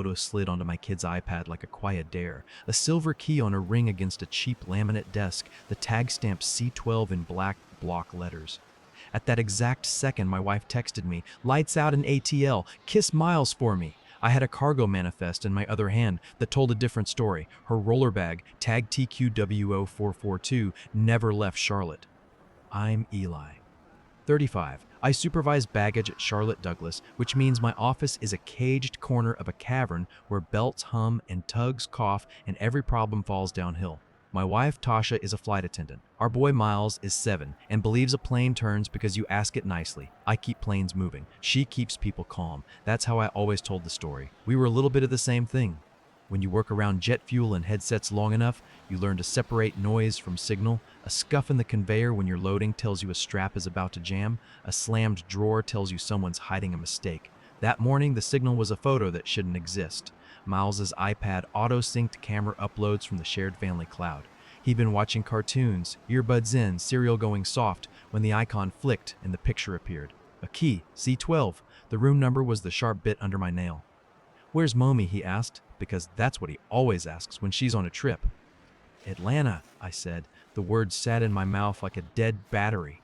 photo slid onto my kid's iPad like a quiet dare. A silver key on a ring against a cheap laminate desk, the tag stamp C12 in black block letters. At that exact second, my wife texted me, "Lights out in ATL, kiss Miles for me." I had a cargo manifest in my other hand that told a different story. Her roller bag, tag TQWO442, never left Charlotte. I'm Eli. 35. I supervise baggage at Charlotte Douglas, which means my office is a caged corner of a cavern where belts hum and tugs cough and every problem falls downhill. My wife, Tasha, is a flight attendant. Our boy, Miles, is 7 and believes a plane turns because you ask it nicely. I keep planes moving. She keeps people calm. That's how I always told the story. We were a little bit of the same thing. When you work around jet fuel and headsets long enough, you learn to separate noise from signal. A scuff in the conveyor when you're loading tells you a strap is about to jam. A slammed drawer tells you someone's hiding a mistake. That morning, the signal was a photo that shouldn't exist. Miles's iPad auto-synced camera uploads from the shared family cloud. He'd been watching cartoons, earbuds in, serial going soft, when the icon flicked and the picture appeared. A key, C12. The room number was the sharp bit under my nail. "Where's Mommy?" he asked, because that's what he always asks when she's on a trip. "Atlanta," I said. The words sat in my mouth like a dead battery.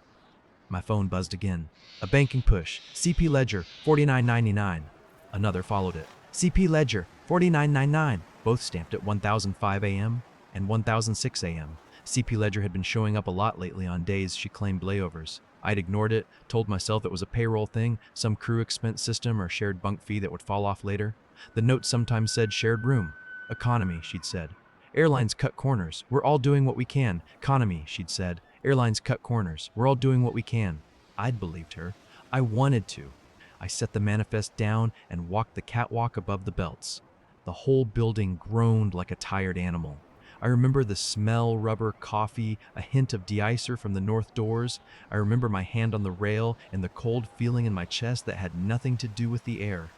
My phone buzzed again. A banking push. CP Ledger, $49.99. Another followed it. CP Ledger, $49.99. Both stamped at 1005 a.m. and 1006 a.m. CP Ledger had been showing up a lot lately on days she claimed layovers. I'd ignored it, told myself it was a payroll thing, some crew expense system or shared bunk fee that would fall off later. The note sometimes said shared room. Economy, she'd said. Airlines cut corners. We're all doing what we can. Economy, she'd said. Airlines cut corners. We're all doing what we can. I'd believed her. I wanted to. I set the manifest down and walked the catwalk above the belts. The whole building groaned like a tired animal. I remember the smell, rubber, coffee, a hint of de-icer from the north doors. I remember my hand on the rail and the cold feeling in my chest that had nothing to do with the air.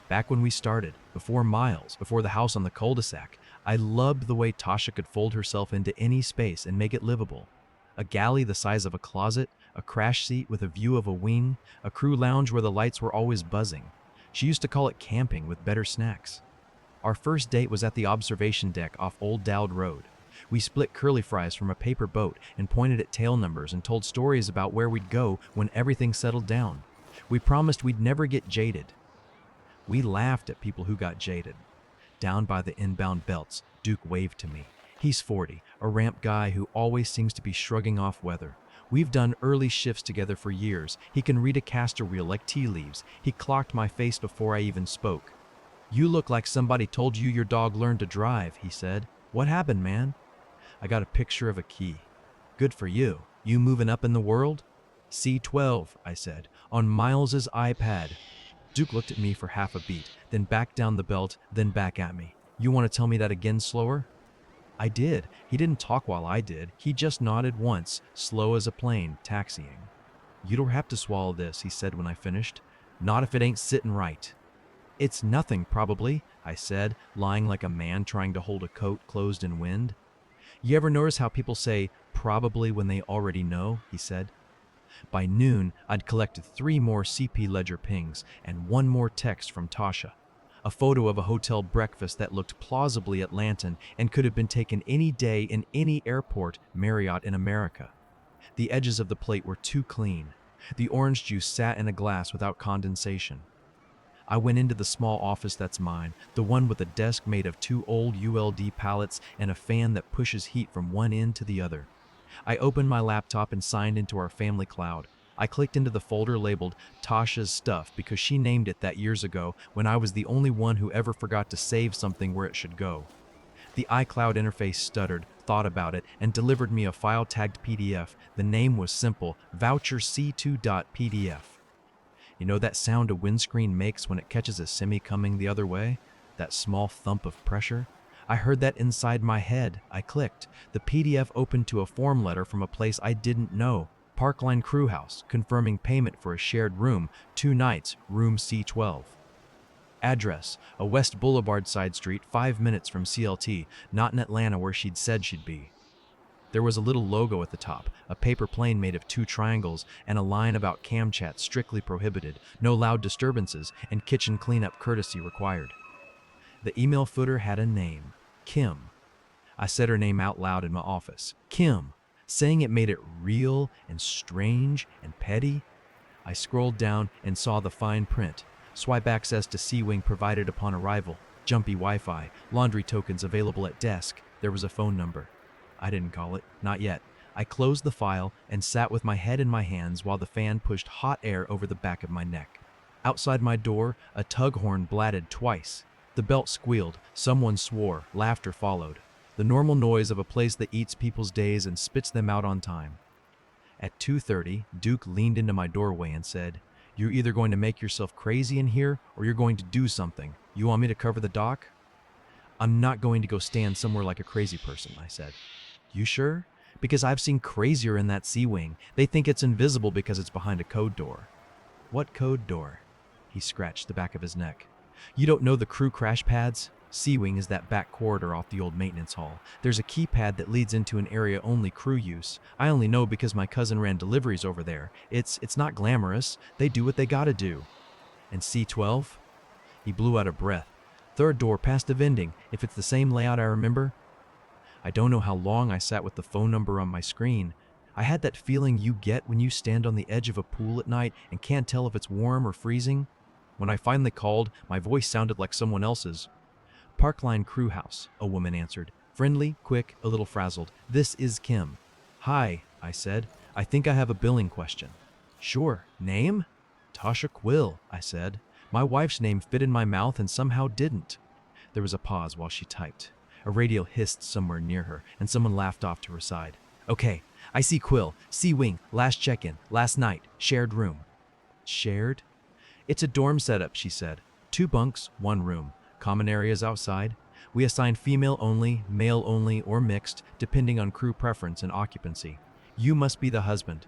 Back when we started, before Miles, before the house on the cul-de-sac, I loved the way Tasha could fold herself into any space and make it livable. A galley the size of a closet, a crash seat with a view of a wing, a crew lounge where the lights were always buzzing. She used to call it camping with better snacks. Our first date was at the observation deck off Old Dowd Road. We split curly fries from a paper boat and pointed at tail numbers and told stories about where we'd go when everything settled down. We promised we'd never get jaded. We laughed at people who got jaded. Down by the inbound belts, Duke waved to me. He's 40, a ramp guy who always seems to be shrugging off weather. We've done early shifts together for years. He can read a caster wheel like tea leaves. He clocked my face before I even spoke. "You look like somebody told you your dog learned to drive," he said. "What happened, man?" I got a picture of a key. "Good for you. You moving up in the world?" "C12, I said, on Miles's iPad. Duke looked at me for half a beat, then back down the belt, then back at me. "You want to tell me that again slower?" I did. He didn't talk while I did. He just nodded once, slow as a plane, taxiing. "You don't have to swallow this," he said when I finished. "Not if it ain't sitting right." "It's nothing, probably," I said, lying like a man trying to hold a coat closed in wind. "You ever notice how people say, 'probably' when they already know?" he said. By noon, I'd collected 3 more CP Ledger pings and 1 more text from Tasha. A photo of a hotel breakfast that looked plausibly Atlantan and could have been taken any day in any airport Marriott in America. The edges of the plate were too clean. The orange juice sat in a glass without condensation. I went into the small office that's mine, the one with a desk made of 2 old ULD pallets and a fan that pushes heat from one end to the other. I opened my laptop and signed into our family cloud. I clicked into the folder labeled Tasha's Stuff because she named it that years ago when I was the only one who ever forgot to save something where it should go. The iCloud interface stuttered, thought about it, and delivered me a file tagged PDF. The name was simple, voucherc2.pdf. You know that sound a windscreen makes when it catches a semi coming the other way? That small thump of pressure? I heard that inside my head. I clicked. The PDF opened to a form letter from a place I didn't know. Parkline Crew House, confirming payment for a shared room, 2 nights, room C12. Address, a West Boulevard side street, 5 minutes from CLT, not in Atlanta where she'd said she'd be. There was a little logo at the top, a paper plane made of 2 triangles, and a line about cam chat strictly prohibited, no loud disturbances, and kitchen cleanup courtesy required. The email footer had a name, Kim. I said her name out loud in my office. Kim. Saying it made it real and strange and petty. I scrolled down and saw the fine print. Swipe access to C-Wing provided upon arrival. Jumpy Wi-Fi. Laundry tokens available at desk. There was a phone number. I didn't call it. Not yet. I closed the file and sat with my head in my hands while the fan pushed hot air over the back of my neck. Outside my door, a tug horn blatted twice. The belt squealed. Someone swore. Laughter followed. The normal noise of a place that eats people's days and spits them out on time. At 2:30, Duke leaned into my doorway and said, "You're either going to make yourself crazy in here or you're going to do something. You want me to cover the dock?" "I'm not going to go stand somewhere like a crazy person," I said. "You sure? Because I've seen crazier in that C-Wing. They think it's invisible because it's behind a code door." "What code door?" He scratched the back of his neck. "You don't know the crew crash pads? C-Wing is that back corridor off the old maintenance hall. There's a keypad that leads into an area only crew use. I only know because my cousin ran deliveries over there. It's not glamorous. They do what they gotta do." "And C-12? He blew out a breath. "Third door past the vending, if it's the same layout I remember." I don't know how long I sat with the phone number on my screen. I had that feeling you get when you stand on the edge of a pool at night and can't tell if it's warm or freezing. When I finally called, my voice sounded like someone else's. "Parkline Crew House," a woman answered. Friendly, quick, a little frazzled. "This is Kim." "Hi," I said. "I think I have a billing question." "Sure. Name?" "Tasha Quill," I said. My wife's name fit in my mouth and somehow didn't. There was a pause while she typed. A radio hissed somewhere near her, and someone laughed off to her side. "Okay, I see Quill. C-Wing, last check-in, last night, shared room." "Shared?" "It's a dorm setup," she said. 2 bunks, 1 room. Common areas outside. We assign female only, male only, or mixed, depending on crew preference and occupancy. You must be the husband."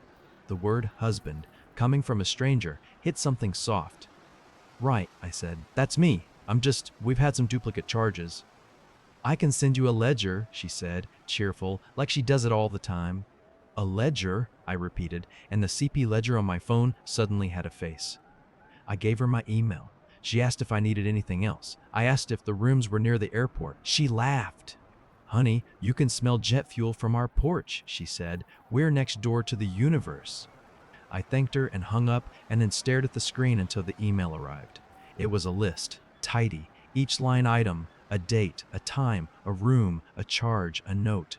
The word husband, coming from a stranger, hit something soft. "Right," I said. "That's me. We've had some duplicate charges." "I can send you a ledger," she said, cheerful, like she does it all the time. "A ledger?" I repeated, and the CP ledger on my phone suddenly had a face. I gave her my email. She asked if I needed anything else. I asked if the rooms were near the airport. She laughed. "Honey, you can smell jet fuel from our porch," she said. "We're next door to the universe." I thanked her and hung up and then stared at the screen until the email arrived. It was a list, tidy, each line item, a date, a time, a room, a charge, a note.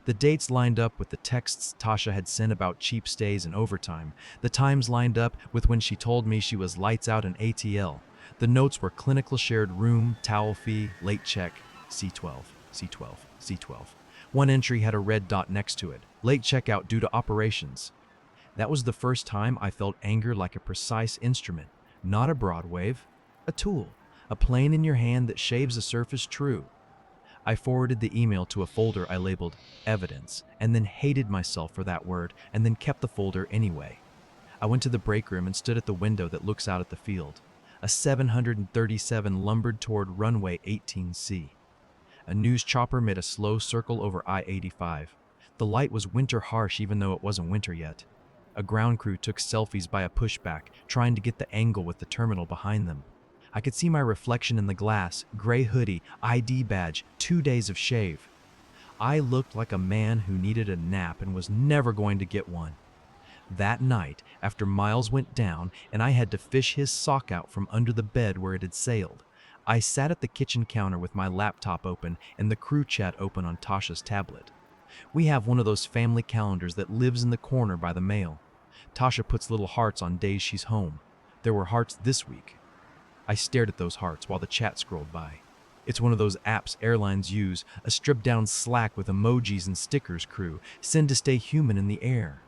The dates lined up with the texts Tasha had sent about cheap stays and overtime. The times lined up with when she told me she was lights out in ATL. The notes were clinical shared room, towel fee, late check, C-12, C-12, C-12. One entry had a red dot next to it, late checkout due to operations. That was the first time I felt anger like a precise instrument, not a broad wave, a tool, a plane in your hand that shaves a surface true. I forwarded the email to a folder I labeled evidence, and then hated myself for that word, and then kept the folder anyway. I went to the break room and stood at the window that looks out at the field. A 737 lumbered toward runway 18C. A news chopper made a slow circle over I-85. The light was winter harsh even though it wasn't winter yet. A ground crew took selfies by a pushback, trying to get the angle with the terminal behind them. I could see my reflection in the glass, gray hoodie, ID badge, 2 days of shave. I looked like a man who needed a nap and was never going to get one. That night, after Miles went down and I had to fish his sock out from under the bed where it had sailed, I sat at the kitchen counter with my laptop open and the crew chat open on Tasha's tablet. We have one of those family calendars that lives in the corner by the mail. Tasha puts little hearts on days she's home. There were hearts this week. I stared at those hearts while the chat scrolled by. It's one of those apps airlines use, a stripped-down Slack with emojis and stickers crew, send to stay human in the air.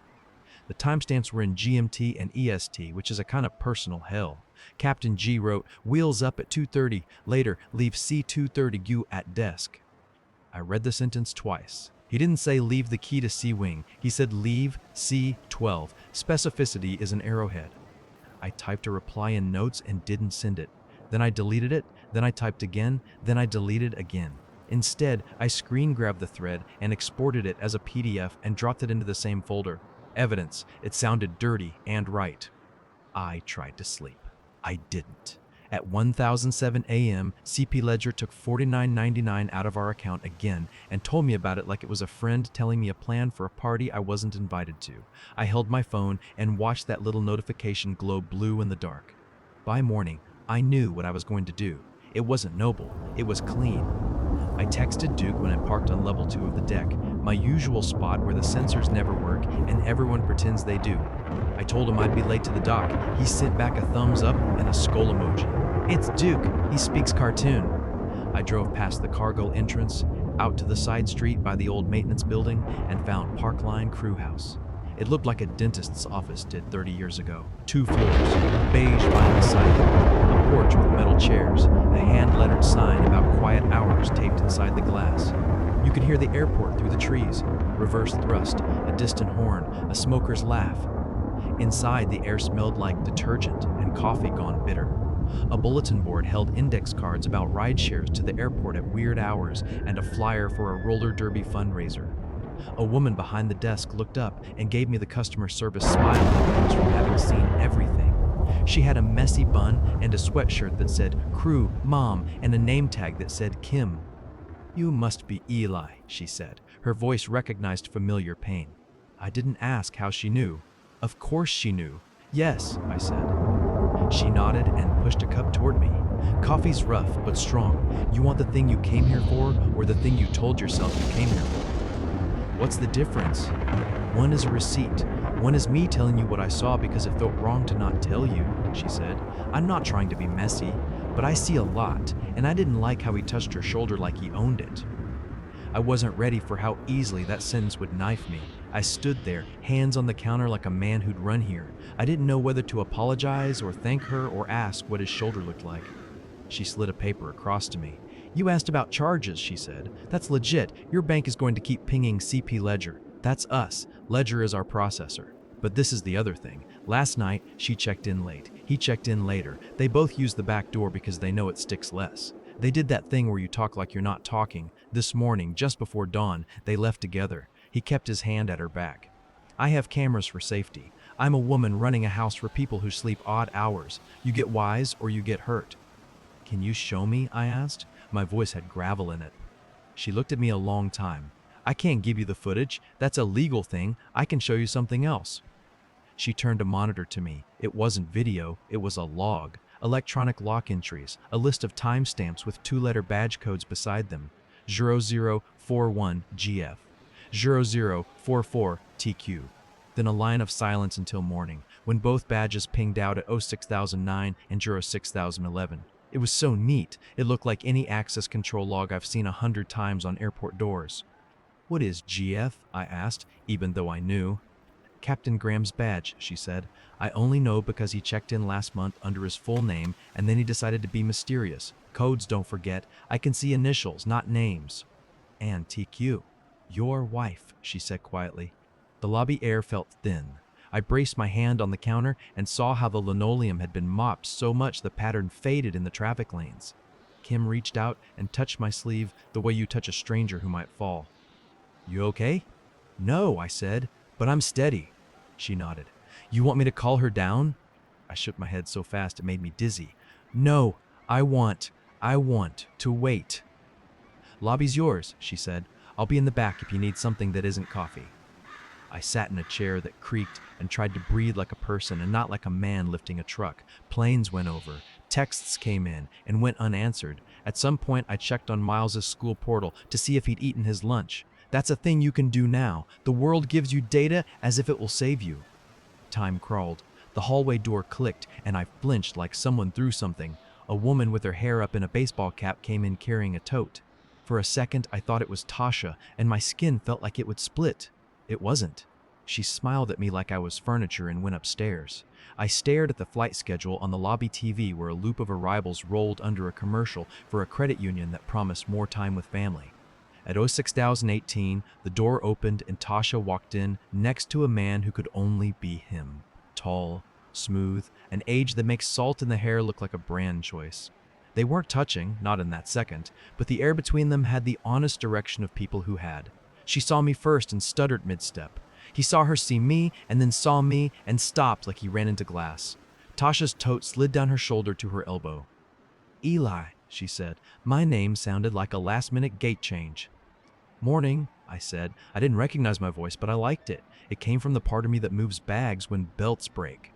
The timestamps were in GMT and EST, which is a kind of personal hell. Captain G wrote, "Wheels up at 2:30, later, leave C-230U at desk." I read the sentence twice. He didn't say leave the key to C-Wing, he said leave C-12. Specificity is an arrowhead. I typed a reply in notes and didn't send it. Then I deleted it, then I typed again, then I deleted again. Instead, I screen grabbed the thread and exported it as a PDF and dropped it into the same folder. Evidence. It sounded dirty and right. I tried to sleep. I didn't. At 1007 a.m., CP Ledger took $49.99 out of our account again and told me about it like it was a friend telling me a plan for a party I wasn't invited to. I held my phone and watched that little notification glow blue in the dark. By morning, I knew what I was going to do. It wasn't noble, it was clean. I texted Duke when I parked on level 2 of the deck, my usual spot where the sensors never work and everyone pretends they do. I told him I'd be late to the dock. He sent back a thumbs up and a skull emoji. It's Duke, he speaks cartoon. I drove past the cargo entrance, out to the side street by the old maintenance building, and found Parkline Crew House. It looked like a dentist's office did 30 years ago. 2 floors, beige vinyl siding, a porch with metal chairs, a hand-lettered sign about quiet hours taped inside the glass. You could hear the airport through the trees, reverse thrust, a distant horn, a smoker's laugh. Inside, the air smelled like detergent and coffee gone bitter. A bulletin board held index cards about ride shares to the airport at weird hours and a flyer for a roller derby fundraiser. A woman behind the desk looked up and gave me the customer service smile that comes from having seen everything. She had a messy bun and a sweatshirt that said Crew, Mom, and a name tag that said Kim. You must be Eli, she said. Her voice recognized familiar pain. I didn't ask how she knew. Of course she knew. Yes, I said. She nodded and pushed a cup toward me. Coffee's rough but strong. You want the thing you came here for or the thing you told yourself you came here for? What's the difference? One is a receipt. One is me telling you what I saw because it felt wrong to not tell you, she said. I'm not trying to be messy, but I see a lot, and I didn't like how he touched her shoulder like he owned it. I wasn't ready for how easily that sentence would knife me. I stood there, hands on the counter like a man who'd run here. I didn't know whether to apologize or thank her or ask what his shoulder looked like. She slid a paper across to me. You asked about charges, she said. That's legit. Your bank is going to keep pinging CP Ledger. That's us. Ledger is our processor. But this is the other thing. Last night, she checked in late. He checked in later. They both use the back door because they know it sticks less. They did that thing where you talk like you're not talking. This morning, just before dawn, they left together. He kept his hand at her back. I have cameras for safety. I'm a woman running a house for people who sleep odd hours. You get wise or you get hurt. Can you show me? I asked. My voice had gravel in it. She looked at me a long time. I can't give you the footage. That's a legal thing. I can show you something else. She turned a monitor to me. It wasn't video, it was a log. Electronic lock entries, a list of timestamps with 2-letter badge codes beside them. 0041GF, 0044TQ. Then a line of silence until morning, when both badges pinged out at 06009 and 06011. It was so neat, it looked like any access control log I've seen 100 times on airport doors. What is GF? I asked, even though I knew. Captain Graham's badge, she said. I only know because he checked in last month under his full name and then he decided to be mysterious. Codes, don't forget. I can see initials, not names. And TQ. Your wife, she said quietly. The lobby air felt thin. I braced my hand on the counter and saw how the linoleum had been mopped so much the pattern faded in the traffic lanes. Kim reached out and touched my sleeve the way you touch a stranger who might fall. You okay? No, I said, but I'm steady. She nodded. You want me to call her down? I shook my head so fast it made me dizzy. No, I want to wait. Lobby's yours, she said. I'll be in the back if you need something that isn't coffee. I sat in a chair that creaked and tried to breathe like a person and not like a man lifting a truck. Planes went over. Texts came in and went unanswered. At some point, I checked on Miles's school portal to see if he'd eaten his lunch. That's a thing you can do now. The world gives you data as if it will save you. Time crawled. The hallway door clicked, and I flinched like someone threw something. A woman with her hair up in a baseball cap came in carrying a tote. For a second, I thought it was Tasha, and my skin felt like it would split. It wasn't. She smiled at me like I was furniture and went upstairs. I stared at the flight schedule on the lobby TV where a loop of arrivals rolled under a commercial for a credit union that promised more time with family. At 06018, the door opened and Tasha walked in next to a man who could only be him. Tall, smooth, an age that makes salt in the hair look like a brand choice. They weren't touching, not in that second, but the air between them had the honest direction of people who had. She saw me first and stuttered mid-step. He saw her see me and then saw me and stopped like he ran into glass. Tasha's tote slid down her shoulder to her elbow. Eli, she said. My name sounded like a last-minute gate change. Morning, I said. I didn't recognize my voice, but I liked it. It came from the part of me that moves bags when belts break.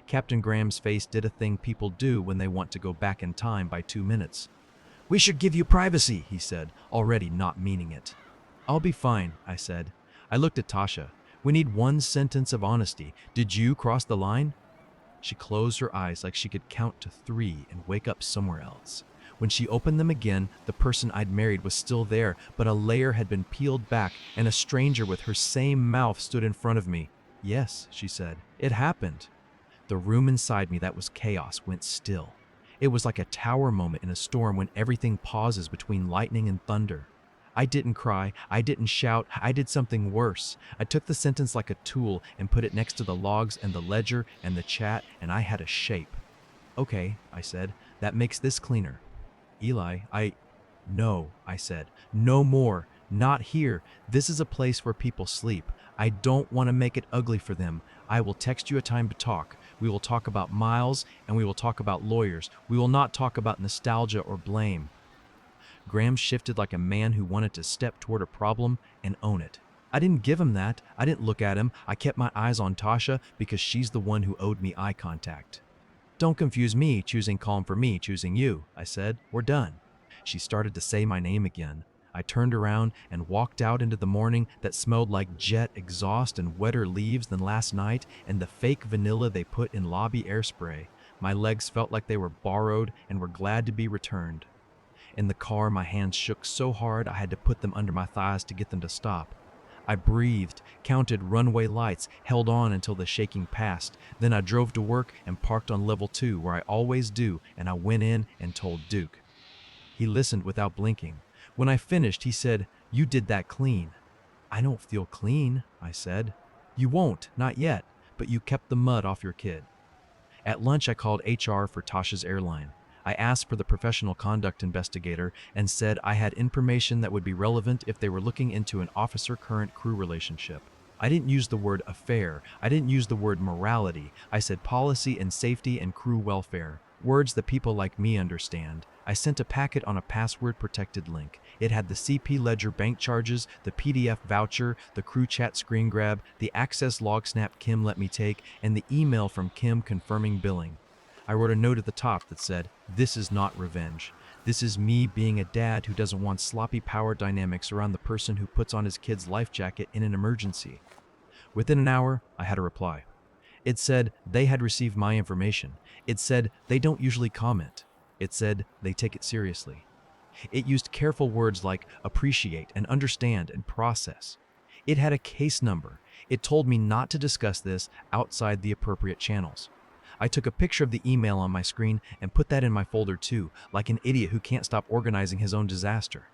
Captain Graham's face did a thing people do when they want to go back in time by 2 minutes. We should give you privacy, he said, already not meaning it. I'll be fine, I said. I looked at Tasha. We need one sentence of honesty. Did you cross the line? She closed her eyes like she could count to 3 and wake up somewhere else. When she opened them again, the person I'd married was still there, but a layer had been peeled back and a stranger with her same mouth stood in front of me. Yes, she said. It happened. The room inside me that was chaos went still. It was like a tower moment in a storm when everything pauses between lightning and thunder. I didn't cry, I didn't shout, I did something worse. I took the sentence like a tool and put it next to the logs and the ledger and the chat, and I had a shape. Okay, I said, that makes this cleaner. Eli, No, I said. No more. Not here. This is a place where people sleep. I don't want to make it ugly for them. I will text you a time to talk. We will talk about Miles, and we will talk about lawyers. We will not talk about nostalgia or blame. Graham shifted like a man who wanted to step toward a problem and own it. I didn't give him that. I didn't look at him. I kept my eyes on Tasha because she's the one who owed me eye contact. Don't confuse me choosing calm for me choosing you, I said. We're done. She started to say my name again. I turned around and walked out into the morning that smelled like jet exhaust and wetter leaves than last night and the fake vanilla they put in lobby air spray. My legs felt like they were borrowed and were glad to be returned. In the car, my hands shook so hard I had to put them under my thighs to get them to stop. I breathed, counted runway lights, held on until the shaking passed. Then I drove to work and parked on level 2 where I always do, and I went in and told Duke. He listened without blinking. When I finished, he said, "You did that clean." "I don't feel clean," I said. "You won't, not yet, but you kept the mud off your kid." At lunch, I called HR for Tasha's airline. I asked for the professional conduct investigator and said I had information that would be relevant if they were looking into an officer-current crew relationship. I didn't use the word affair. I didn't use the word morality. I said policy and safety and crew welfare. Words that people like me understand. I sent a packet on a password-protected link. It had the CP Ledger bank charges, the PDF voucher, the crew chat screen grab, the access log snap Kim let me take, and the email from Kim confirming billing. I wrote a note at the top that said, "This is not revenge. This is me being a dad who doesn't want sloppy power dynamics around the person who puts on his kid's life jacket in an emergency." Within an hour, I had a reply. It said they had received my information. It said they don't usually comment. It said they take it seriously. It used careful words like appreciate and understand and process. It had a case number. It told me not to discuss this outside the appropriate channels. I took a picture of the email on my screen and put that in my folder too, like an idiot who can't stop organizing his own disaster.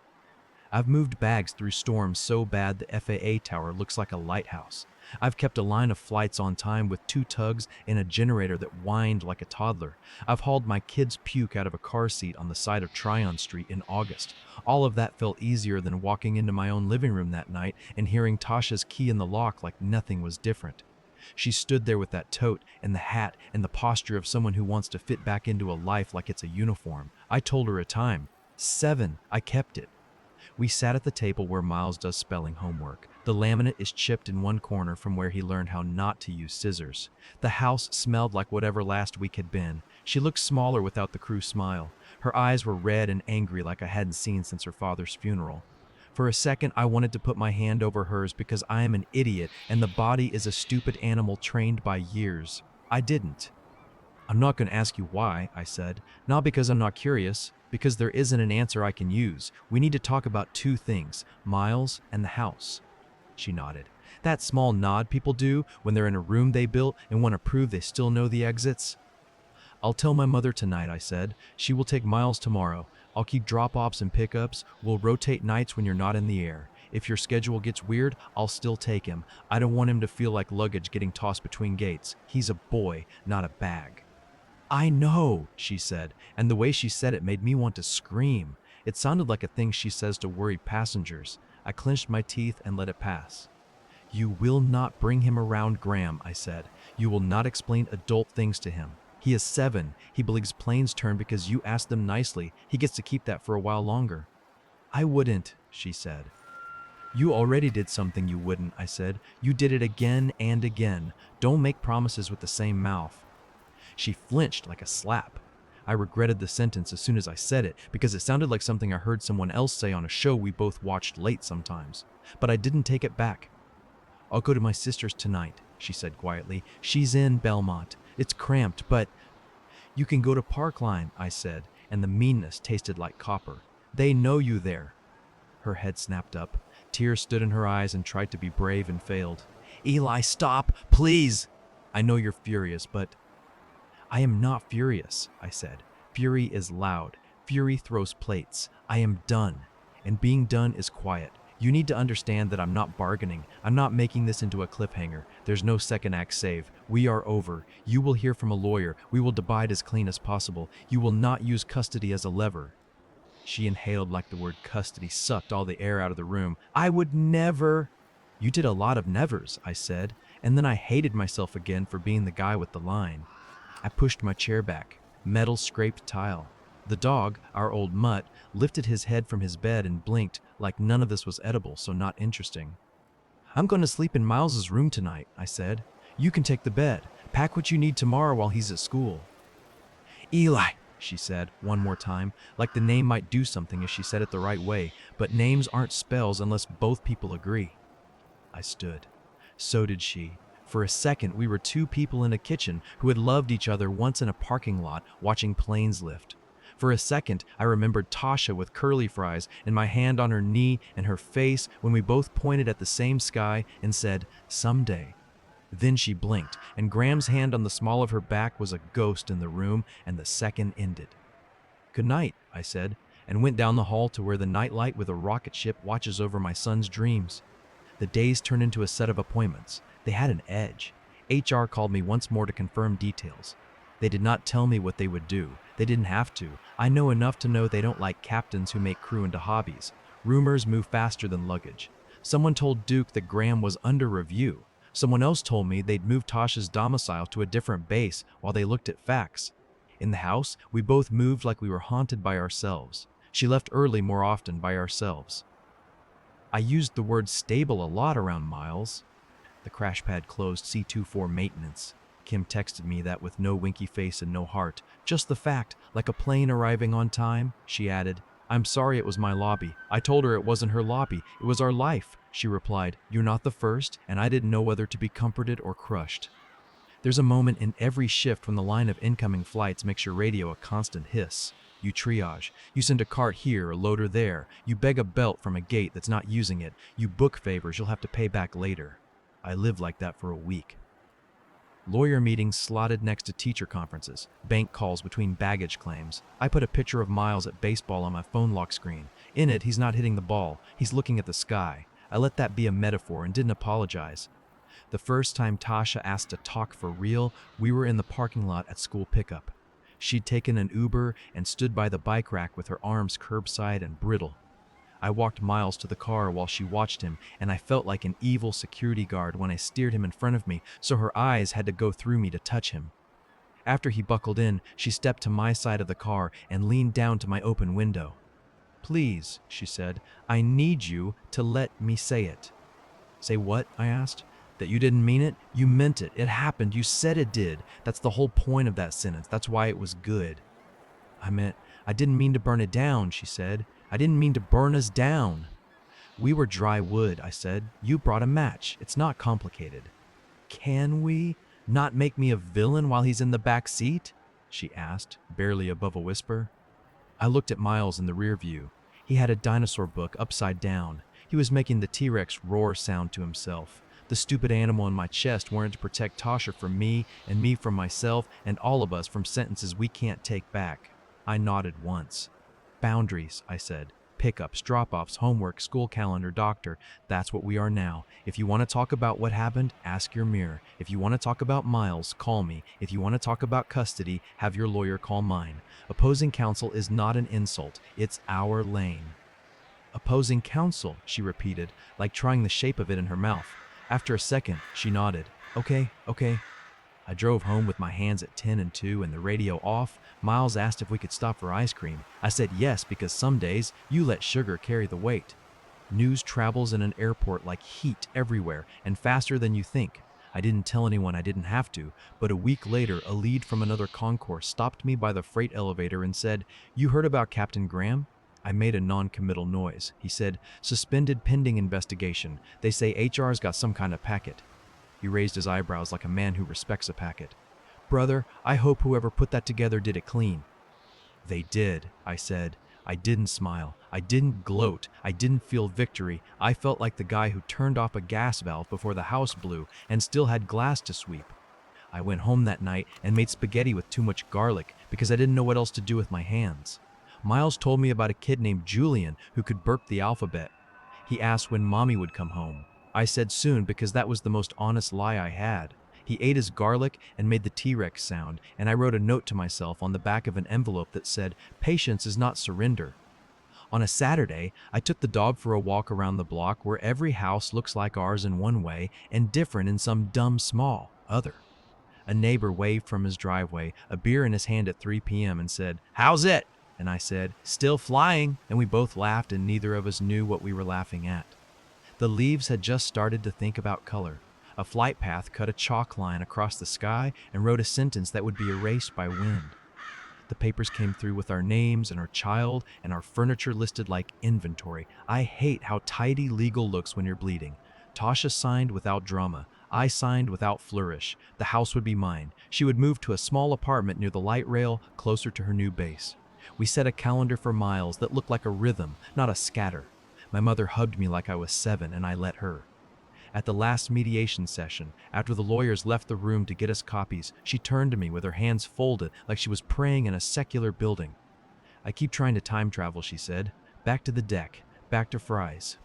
I've moved bags through storms so bad the FAA tower looks like a lighthouse. I've kept a line of flights on time with 2 tugs and a generator that whined like a toddler. I've hauled my kid's puke out of a car seat on the side of Tryon Street in August. All of that felt easier than walking into my own living room that night and hearing Tasha's key in the lock like nothing was different. She stood there with that tote and the hat and the posture of someone who wants to fit back into a life like it's a uniform. I told her a time. 7. I kept it. We sat at the table where Miles does spelling homework. The laminate is chipped in one corner from where he learned how not to use scissors. The house smelled like whatever last week had been. She looked smaller without the crew smile. Her eyes were red and angry like I hadn't seen since her father's funeral. For a second, I wanted to put my hand over hers because I am an idiot and the body is a stupid animal trained by years. I didn't. "I'm not going to ask you why," I said. "Not because I'm not curious, because there isn't an answer I can use. We need to talk about 2 things, Miles and the house." She nodded. That small nod people do when they're in a room they built and want to prove they still know the exits. "I'll tell my mother tonight," I said. "She will take Miles tomorrow. I'll keep drop-offs and pickups. We'll rotate nights when you're not in the air. If your schedule gets weird, I'll still take him. I don't want him to feel like luggage getting tossed between gates. He's a boy, not a bag." "I know," she said, and the way she said it made me want to scream. It sounded like a thing she says to worried passengers. I clenched my teeth and let it pass. "You will not bring him around Graham," I said. "You will not explain adult things to him. He is 7. He believes planes turn because you asked them nicely. He gets to keep that for a while longer. I wouldn't, she said. You already did something you wouldn't, I said. You did it again and again. Don't make promises with the same mouth. She flinched like a slap. I regretted the sentence as soon as I said it because it sounded like something I heard someone else say on a show we both watched late sometimes. But I didn't take it back. I'll go to my sister's tonight, she said quietly. She's in Belmont. It's cramped, but... You can go to Parkline, I said, and the meanness tasted like copper. They know you there. Her head snapped up. Tears stood in her eyes and tried to be brave and failed. Eli, stop, please! I know you're furious, but... I am not furious, I said. Fury is loud. Fury throws plates. I am done. And being done is quiet. You need to understand that I'm not bargaining. I'm not making this into a cliffhanger. There's no second act save. We are over. You will hear from a lawyer. We will divide as clean as possible. You will not use custody as a lever. She inhaled like the word custody sucked all the air out of the room. I would never... You did a lot of nevers, I said, and then I hated myself again for being the guy with the line. I pushed my chair back. Metal scraped tile. The dog, our old mutt, lifted his head from his bed and blinked like none of this was edible, so not interesting. I'm going to sleep in Miles's room tonight, I said. You can take the bed. Pack what you need tomorrow while he's at school. Eli, she said one more time, like the name might do something if she said it the right way, but names aren't spells unless both people agree. I stood. So did she. For a second, we were two people in a kitchen who had loved each other once in a parking lot watching planes lift. For a second, I remembered Tasha with curly fries and my hand on her knee and her face when we both pointed at the same sky and said, someday. Then she blinked, and Graham's hand on the small of her back was a ghost in the room, and the second ended. Good night, I said, and went down the hall to where the nightlight with a rocket ship watches over my son's dreams. The days turned into a set of appointments. They had an edge. HR called me once more to confirm details. They did not tell me what they would do. They didn't have to. I know enough to know they don't like captains who make crew into hobbies. Rumors move faster than luggage. Someone told Duke that Graham was under review. Someone else told me they'd moved Tasha's domicile to a different base while they looked at facts. In the house, we both moved like we were haunted by ourselves. She left early more often by ourselves. I used the word stable a lot around Miles. The crash pad closed C24 maintenance. Kim texted me that with no winky face and no heart. Just the fact, like a plane arriving on time, she added. I'm sorry it was my lobby. I told her it wasn't her lobby. It was our life. She replied, you're not the first, and I didn't know whether to be comforted or crushed. There's a moment in every shift when the line of incoming flights makes your radio a constant hiss. You triage. You send a cart here, a loader there. You beg a belt from a gate that's not using it. You book favors you'll have to pay back later. I lived like that for a week. Lawyer meetings slotted next to teacher conferences, bank calls between baggage claims. I put a picture of Miles at baseball on my phone lock screen. In it, he's not hitting the ball, he's looking at the sky. I let that be a metaphor and didn't apologize. The first time Tasha asked to talk for real, we were in the parking lot at school pickup. She'd taken an Uber and stood by the bike rack with her arms curbside and brittle. I walked Miles to the car while she watched him, and I felt like an evil security guard when I steered him in front of me, so her eyes had to go through me to touch him. After he buckled in, she stepped to my side of the car and leaned down to my open window. Please, she said, I need you to let me say it. Say what? I asked. That you didn't mean it? You meant it. It happened. You said it did. That's the whole point of that sentence. That's why it was good. I didn't mean to burn it down, she said. I didn't mean to burn us down. We were dry wood, I said. You brought a match. It's not complicated. Can we not make me a villain while he's in the back seat? She asked, barely above a whisper. I looked at Miles in the rear view. He had a dinosaur book upside down. He was making the T-Rex roar sound to himself. The stupid animal in my chest wanted to protect Tasha from me and me from myself and all of us from sentences we can't take back. I nodded once. Boundaries, I said. Pickups, drop-offs, homework, school calendar, doctor. That's what we are now. If you want to talk about what happened, ask your mirror. If you want to talk about Miles, call me. If you want to talk about custody, have your lawyer call mine. Opposing counsel is not an insult. It's our lane. Opposing counsel, she repeated, like trying the shape of it in her mouth. After a second, she nodded. Okay. I drove home with my hands at 10 and 2 and the radio off. Miles asked if we could stop for ice cream. I said yes because some days you let sugar carry the weight. News travels in an airport like heat everywhere and faster than you think. I didn't tell anyone I didn't have to, but a week later, a lead from another concourse stopped me by the freight elevator and said, "You heard about Captain Graham?" I made a non-committal noise. He said, "Suspended pending investigation. They say HR's got some kind of packet." He raised his eyebrows like a man who respects a packet. "Brother, I hope whoever put that together did it clean." "They did," I said. I didn't smile. I didn't gloat. I didn't feel victory. I felt like the guy who turned off a gas valve before the house blew and still had glass to sweep. I went home that night and made spaghetti with too much garlic because I didn't know what else to do with my hands. Miles told me about a kid named Julian who could burp the alphabet. He asked when mommy would come home. I said soon because that was the most honest lie I had. He ate his garlic and made the T-Rex sound, and I wrote a note to myself on the back of an envelope that said, "Patience is not surrender." On a Saturday, I took the dog for a walk around the block where every house looks like ours in one way and different in some dumb small other. A neighbor waved from his driveway, a beer in his hand at 3 p.m. and said, "How's it?" And I said, "Still flying," and we both laughed and neither of us knew what we were laughing at. The leaves had just started to think about color. A flight path cut a chalk line across the sky and wrote a sentence that would be erased by wind. The papers came through with our names and our child and our furniture listed like inventory. I hate how tidy legal looks when you're bleeding. Tasha signed without drama. I signed without flourish. The house would be mine. She would move to a small apartment near the light rail, closer to her new base. We set a calendar for Miles that looked like a rhythm, not a scatter. My mother hugged me like I was 7 and I let her. At the last mediation session, after the lawyers left the room to get us copies, she turned to me with her hands folded like she was praying in a secular building. "I keep trying to time travel," she said. "Back to the deck, back to fries."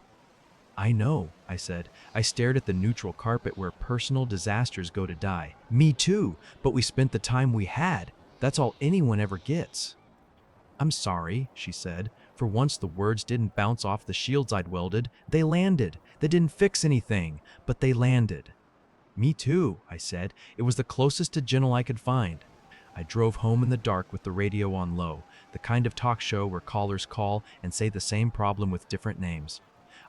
"I know," I said. I stared at the neutral carpet where personal disasters go to die. "Me too, but we spent the time we had. That's all anyone ever gets." "I'm sorry," she said. For once the words didn't bounce off the shields I'd welded. They landed. They didn't fix anything, but they landed. "Me too," I said. It was the closest to gentle I could find. I drove home in the dark with the radio on low, the kind of talk show where callers call and say the same problem with different names.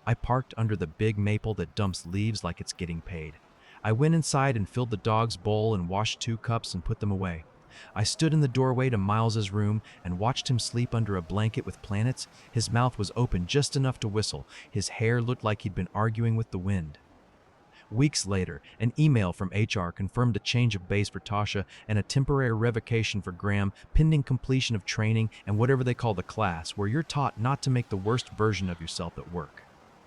I parked under the big maple that dumps leaves like it's getting paid. I went inside and filled the dog's bowl and washed 2 cups and put them away. I stood in the doorway to Miles's room and watched him sleep under a blanket with planets. His mouth was open just enough to whistle. His hair looked like he'd been arguing with the wind. Weeks later, an email from HR confirmed a change of base for Tasha and a temporary revocation for Graham, pending completion of training and whatever they call the class, where you're taught not to make the worst version of yourself at work.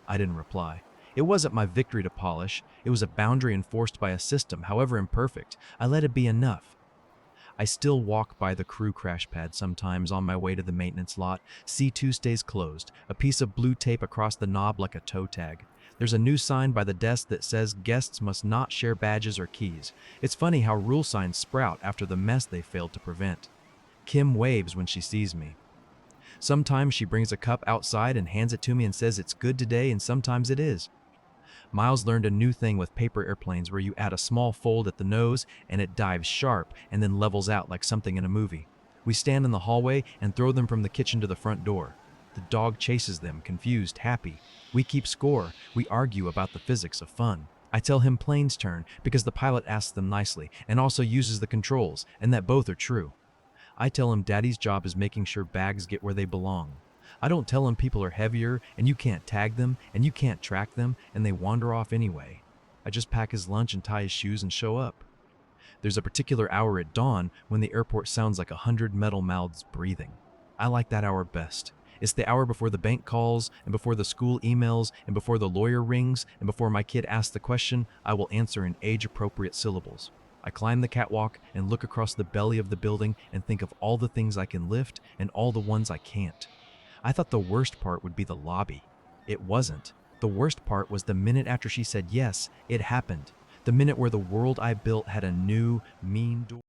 I didn't reply. It wasn't my victory to polish. It was a boundary enforced by a system, however imperfect. I let it be enough. I still walk by the crew crash pad sometimes on my way to the maintenance lot. C2 stays closed, a piece of blue tape across the knob like a toe tag. There's a new sign by the desk that says guests must not share badges or keys. It's funny how rule signs sprout after the mess they failed to prevent. Kim waves when she sees me. Sometimes she brings a cup outside and hands it to me and says it's good today, and sometimes it is. Miles learned a new thing with paper airplanes where you add a small fold at the nose and it dives sharp and then levels out like something in a movie. We stand in the hallway and throw them from the kitchen to the front door. The dog chases them, confused, happy. We keep score. We argue about the physics of fun. I tell him planes turn because the pilot asks them nicely and also uses the controls, and that both are true. I tell him Daddy's job is making sure bags get where they belong. I don't tell him people are heavier and you can't tag them and you can't track them and they wander off anyway. I just pack his lunch and tie his shoes and show up. There's a particular hour at dawn when the airport sounds like 100 metal mouths breathing. I like that hour best. It's the hour before the bank calls and before the school emails and before the lawyer rings and before my kid asks the question I will answer in age-appropriate syllables. I climb the catwalk and look across the belly of the building and think of all the things I can lift and all the ones I can't. I thought the worst part would be the lobby. It wasn't. The worst part was the minute after she said yes, it happened. The minute where the world I built had a new, mean door.